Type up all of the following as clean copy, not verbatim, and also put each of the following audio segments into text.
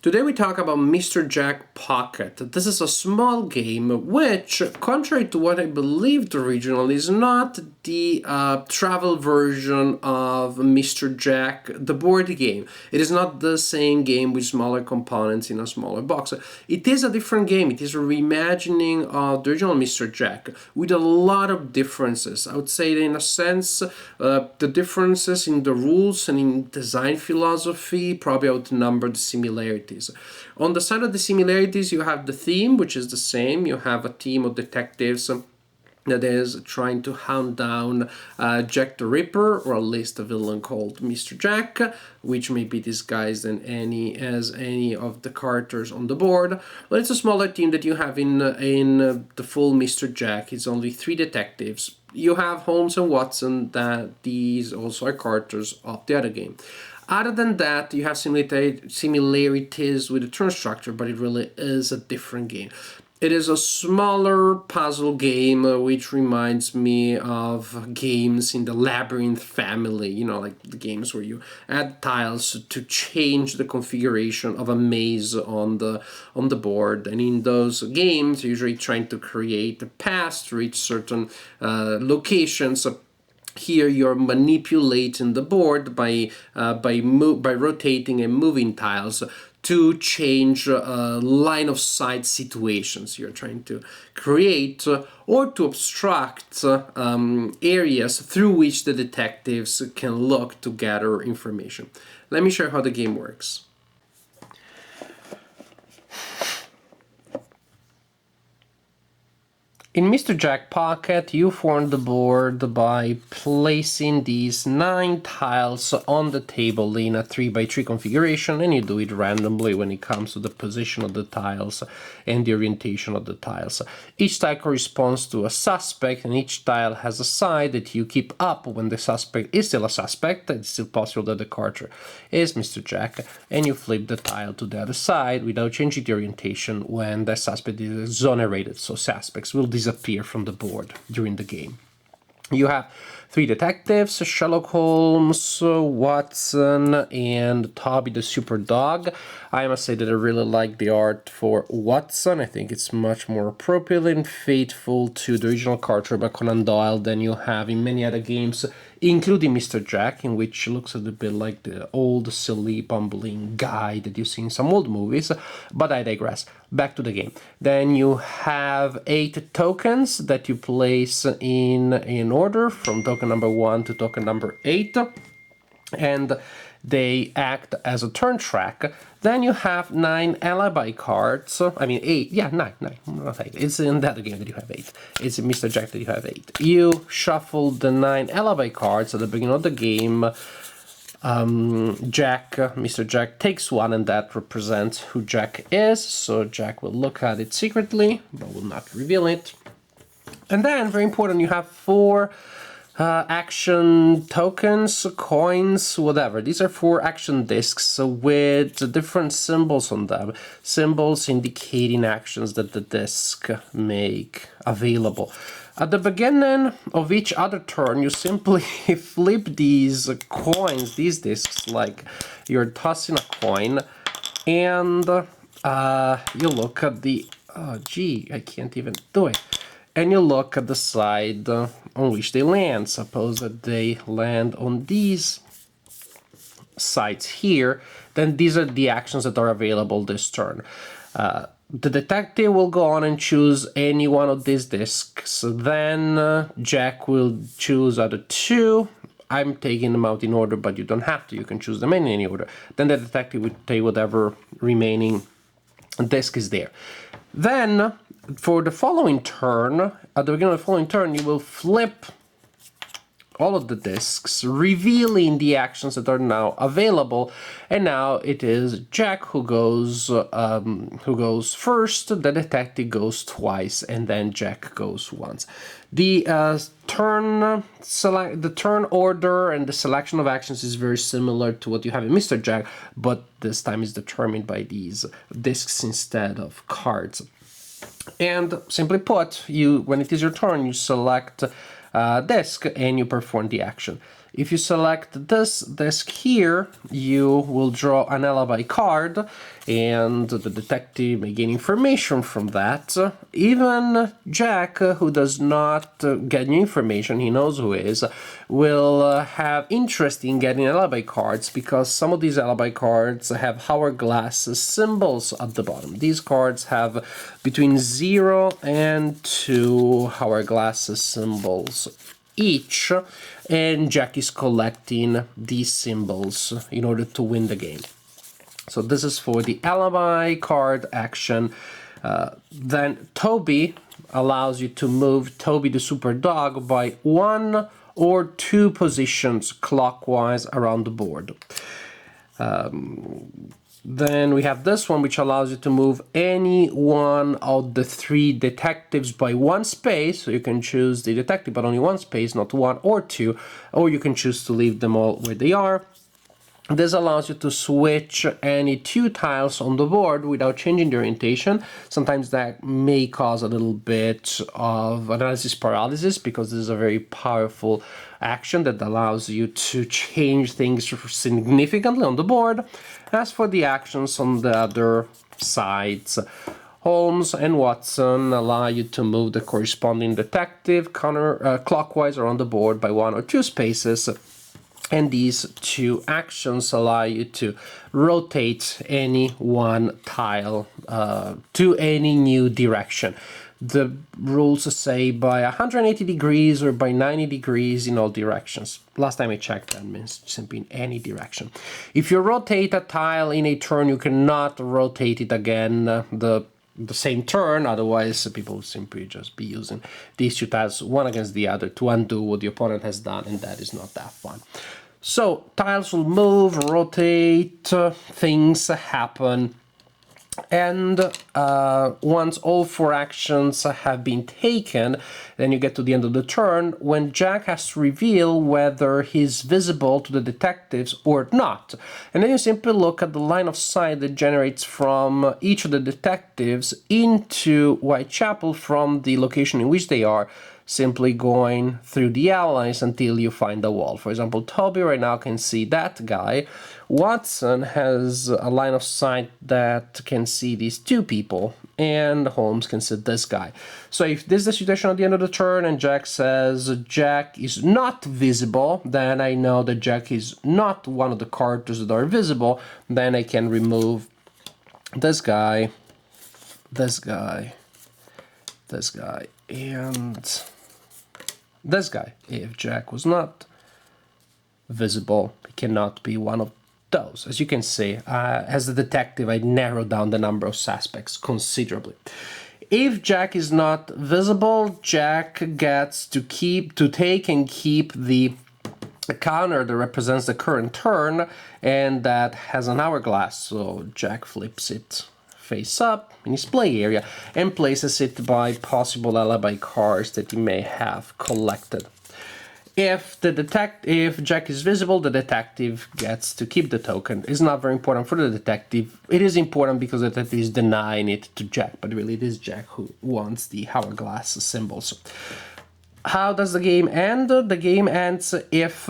Today we talk about Mr. Jack Pocket. This is a small game which, contrary to what I believed originally, is not the travel version of Mr. Jack, the board game. It is not the same game with smaller components in a smaller box. It is a different game. It is a reimagining of the original Mr. Jack with a lot of differences. I would say that in a sense, the differences in the rules and in design philosophy probably outnumber the similarities. On the side of the similarities, you have the theme, which is the same. You have a team of detectives that is trying to hunt down Jack the Ripper, or at least a villain called Mr. Jack, which may be disguised as any of the characters on the board. But it's a smaller team that you have in the full Mr. Jack. It's only 3 detectives. You have Holmes and Watson, that these also are characters of the other game. Other than that, you have similarities with the turn structure, but it really is a different game. It is a smaller puzzle game, which reminds me of games in the Labyrinth family, you know, like the games where you add tiles to change the configuration of a maze on the board. And in those games, you're usually trying to create a path to reach certain locations. Here you're manipulating the board by rotating and moving tiles to change line of sight situations you're trying to create, or to obstruct areas through which the detectives can look to gather information. Let me show you how the game works. In Mr. Jack Pocket, you form the board by placing these 9 tiles on the table in a 3x3 configuration, and you do it randomly when it comes to the position of the tiles and the orientation of the tiles. Each tile corresponds to a suspect, and each tile has a side that you keep up when the suspect is still a suspect. It's still possible that the character is Mr. Jack, and you flip the tile to the other side without changing the orientation when the suspect is exonerated, so suspects will disappear from the board during the game. You have 3 detectives, Sherlock Holmes, Watson, and Toby the Super Dog. I must say that I really like the art for Watson. I think it's much more appropriate and faithful to the original character by Conan Doyle than you have in many other games, including Mr. Jack, in which looks a little bit like the old, silly, bumbling guy that you see in some old movies, but I digress. Back to the game. Then you have 8 tokens that you place in order from token number 1 to token number 8, and they act as a turn track. Then you have 9 alibi cards. I mean 8. Yeah, 9. Not 8. It's in that game that you have 8. It's in Mr. Jack that you have 8. You shuffle the 9 alibi cards at the beginning of the game. Mr. Jack takes one, and that represents who Jack is. So Jack will look at it secretly, but will not reveal it. And then, very important, you have 4 action tokens, coins, whatever. These are 4 action discs with different symbols on them. Symbols indicating actions that the disc make available. At the beginning of each other turn, you simply flip these coins, these discs, like you're tossing a coin, and you look at the... Oh, gee, I can't even do it. And you look at the side on which they land. Suppose that they land on these sides here, then these are the actions that are available this turn. The detective will go on and choose any one of these discs. Then Jack will choose other 2. I'm taking them out in order, but you don't have to. You can choose them in any order. Then the detective will take whatever remaining disc is there. Then, for the following turn, at the beginning of the following turn, you will flip all of the discs, revealing the actions that are now available. And now it is Jack who goes first. The detective goes twice, and then Jack goes once. The turn order and the selection of actions is very similar to what you have in Mr. Jack, but this time is determined by these discs instead of cards. And simply put, when it is your turn, you select disc and you perform the action. If you select this desk here, you will draw an alibi card, and the detective may gain information from that. Even Jack, who does not get new information, he knows who is, will have interest in getting alibi cards, because some of these alibi cards have hourglass symbols at the bottom. These cards have between 0 and 2 hourglass symbols each, and Jack is collecting these symbols in order to win the game. So this is for the alibi card action. Then Toby allows you to move Toby the super dog by 1 or 2 positions clockwise around the board. Then we have this one, which allows you to move any one of the 3 detectives by 1 space. So you can choose the detective, but only 1 space, not 1 or 2. Or you can choose to leave them all where they are. This allows you to switch any 2 tiles on the board without changing the orientation. Sometimes that may cause a little bit of analysis paralysis, because this is a very powerful action that allows you to change things significantly on the board. As for the actions on the other sides, Holmes and Watson allow you to move the corresponding detective clockwise around the board by 1 or 2 spaces. And these 2 actions allow you to rotate any one tile to any new direction. The rules say by 180 degrees or by 90 degrees in all directions. Last time I checked, that means simply in any direction. If you rotate a tile in a turn, you cannot rotate it again the same turn, otherwise people will simply just be using these 2 tiles one against the other to undo what the opponent has done, and that is not that fun. So tiles will move, rotate, things happen, and once all 4 actions have been taken, then you get to the end of the turn, when Jack has to reveal whether he's visible to the detectives or not. And then you simply look at the line of sight that generates from each of the detectives into Whitechapel from the location in which they are, simply going through the allies until you find a wall. For example, Toby right now can see that guy. Watson has a line of sight that can see these 2 people, and Holmes can see this guy. So if this is the situation at the end of the turn and Jack says Jack is not visible, then I know that Jack is not one of the characters that are visible. Then I can remove this guy, this guy, this guy, and this guy. If Jack was not visible, he cannot be one of those. As you can see, as a detective, I narrowed down the number of suspects considerably. If Jack is not visible, Jack gets to take and keep the counter that represents the current turn, and that has an hourglass. So Jack flips it face up in his play area and places it by possible alibi cards that he may have collected. If Jack is visible, the detective gets to keep the token. It's not very important for the detective. It is important because the detective is denying it to Jack, but really it is Jack who wants the hourglass symbols. How does the game end? The game ends if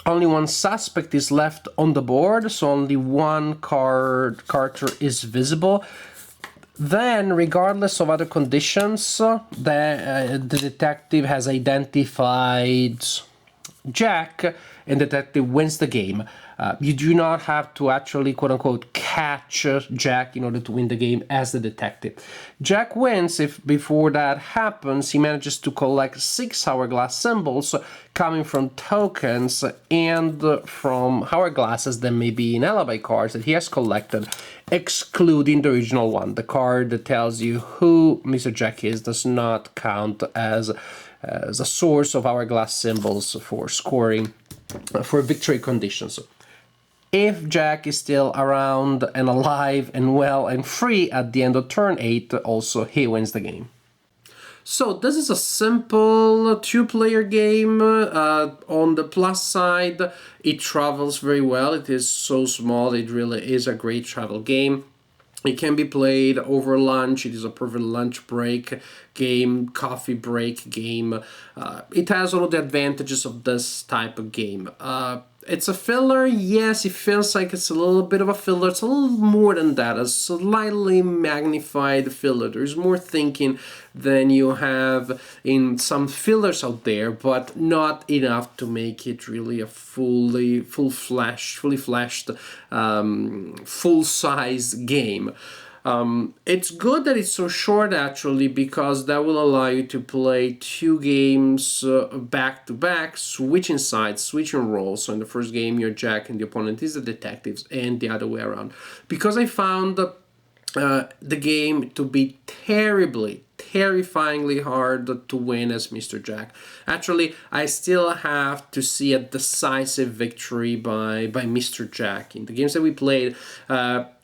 only 1 suspect is left on the board, so only 1 character is visible. Then, regardless of other conditions, the detective has identified Jack, and the detective wins the game. You do not have to actually, quote-unquote, catch Jack in order to win the game as the detective. Jack wins if, before that happens, he manages to collect 6 hourglass symbols coming from tokens and from hourglasses that may be in alibi cards that he has collected, excluding the original one. The card that tells you who Mr. Jack is does not count as a source of hourglass symbols for scoring for victory conditions. If Jack is still around and alive and well and free at the end of turn 8, also he wins the game. So this is a simple 2-player game. On the plus side, it travels very well. It is so small, it really is a great travel game. It can be played over lunch. It is a perfect lunch break game, coffee break game. It has all of the advantages of this type of game. It's a filler, yes, it feels like it's a little bit of a filler. It's a little more than that, a slightly magnified filler. There's more thinking than you have in some fillers out there, but not enough to make it really a fully fleshed, full-sized game. It's good that it's so short actually, because that will allow you to play two games back to back, switching sides, switching roles. So in the first game you're Jack and the opponent is the detectives, and the other way around. Because I found the game to be terrifyingly hard to win as Mr. Jack. Actually, I still have to see a decisive victory by Mr. Jack. In the games that we played,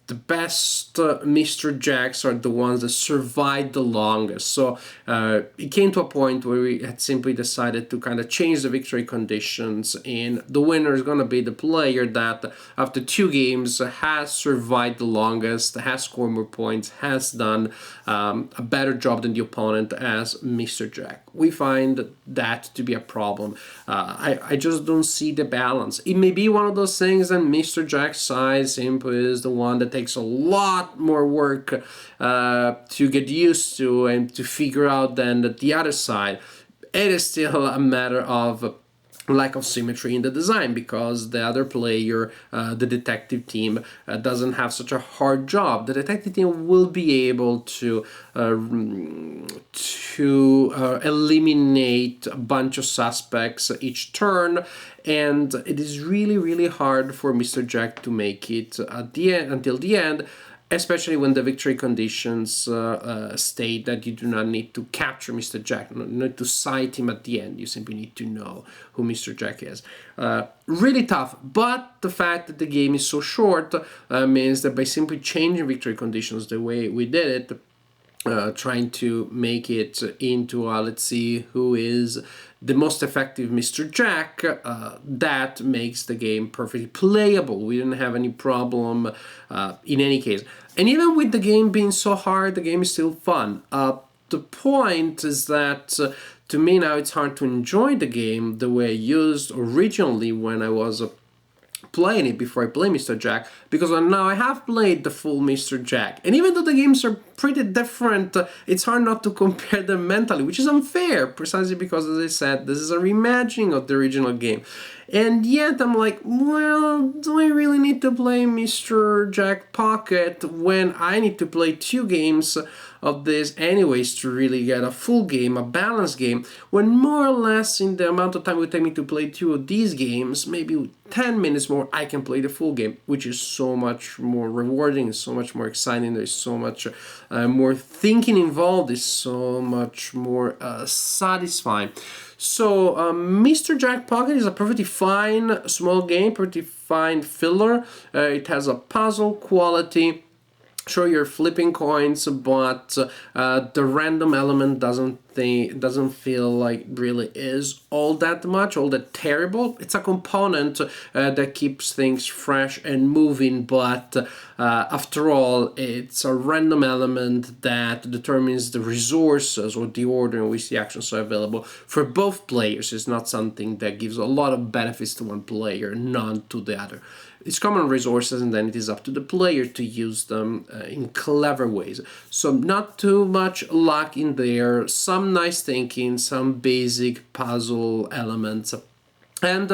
the best Mr. Jacks are the ones that survive the longest. So it came to a point where we had simply decided to kind of change the victory conditions, and the winner is going to be the player that after two games has survived the longest, has scored more points, has done a better job than the opponent as Mr. Jack. We find that to be a problem. I just don't see the balance. It may be one of those things that Mr. Jack's side simply is the one that takes a lot more work to get used to and to figure out than the other side. It is still a matter of lack of symmetry in the design, because the other player, the detective team, doesn't have such a hard job. The detective team will be able to eliminate a bunch of suspects each turn, and it is really hard for Mr. Jack to make it at the end, until the end, especially when the victory conditions state that you do not need to capture Mr. Jack, you don't need to cite him at the end. You simply need to know who Mr. Jack is. Really tough, but the fact that the game is so short means that by simply changing victory conditions the way we did it, trying to make it into let's see who is the most effective Mr. Jack, that makes the game perfectly playable. We didn't have any problem in any case. And even with the game being so hard, the game is still fun. The point is that to me now it's hard to enjoy the game the way I used originally when I was playing it before I play Mr. Jack, because now I have played the full Mr. Jack, and even though the games are pretty different, it's hard not to compare them mentally, which is unfair, precisely because, as I said, this is a reimagining of the original game. And yet I'm like, well, do I really need to play Mr. Jack Pocket when I need to play two games of this anyways to really get a full game, a balanced game, when more or less in the amount of time it would take me to play two of these games, maybe 10 minutes more, I can play the full game, which is so much more rewarding, so much more exciting, there's so much more thinking involved, it's so much more satisfying. So Mr. Jack Pocket is a perfectly fine small game, pretty fine filler. It has a puzzle quality. Sure, you're flipping coins, but the random element doesn't feel like really is all that much, all that terrible. It's a component that keeps things fresh and moving, but after all, it's a random element that determines the resources or the order in which the actions are available for both players. It's not something that gives a lot of benefits to one player, none to the other. It's common resources, and then it is up to the player to use them in clever ways. So not too much luck in there, some nice thinking, some basic puzzle elements. And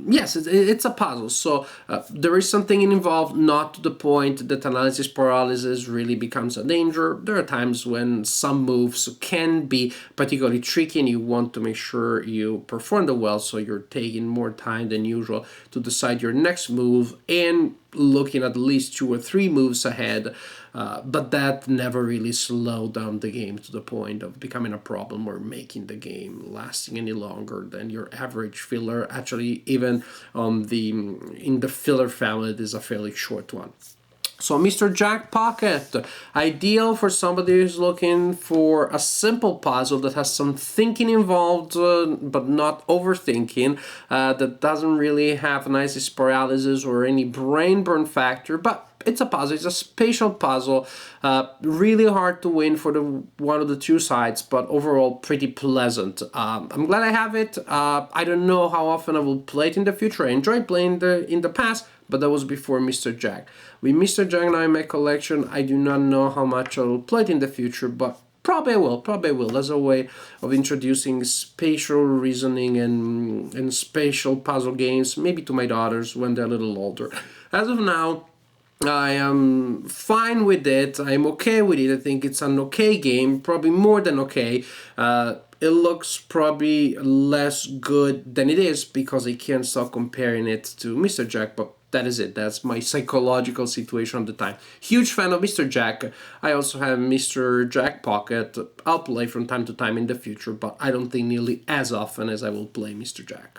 yes, it's a puzzle, so there is something involved, not to the point that analysis paralysis really becomes a danger. There are times when some moves can be particularly tricky and you want to make sure you perform them well, so you're taking more time than usual to decide your next move and looking at least 2 or 3 moves ahead, but that never really slowed down the game to the point of becoming a problem or making the game lasting any longer than your average filler. Actually, even in the filler family, it is a fairly short one. So Mr. Jack Pocket, ideal for somebody who's looking for a simple puzzle that has some thinking involved, but not overthinking, that doesn't really have analysis paralysis or any brain burn factor, but it's a puzzle, it's a spatial puzzle, really hard to win for the one of the two sides, but overall pretty pleasant. I'm glad I have it. I don't know how often I will play it in the future. I enjoyed playing in the past, but that was before Mr. Jack. With Mr. Jack now in my collection, I do not know how much I will play it in the future, but probably I will. As a way of introducing spatial reasoning and spatial puzzle games, maybe to my daughters when they're a little older. As of now, I am fine with it. I'm okay with it. I think it's an okay game, probably more than okay. It looks probably less good than it is because I can't stop comparing it to Mr. Jack, but that is it. That's my psychological situation at the time. Huge fan of Mr. Jack. I also have Mr. Jack Pocket. I'll play from time to time in the future, but I don't think nearly as often as I will play Mr. Jack.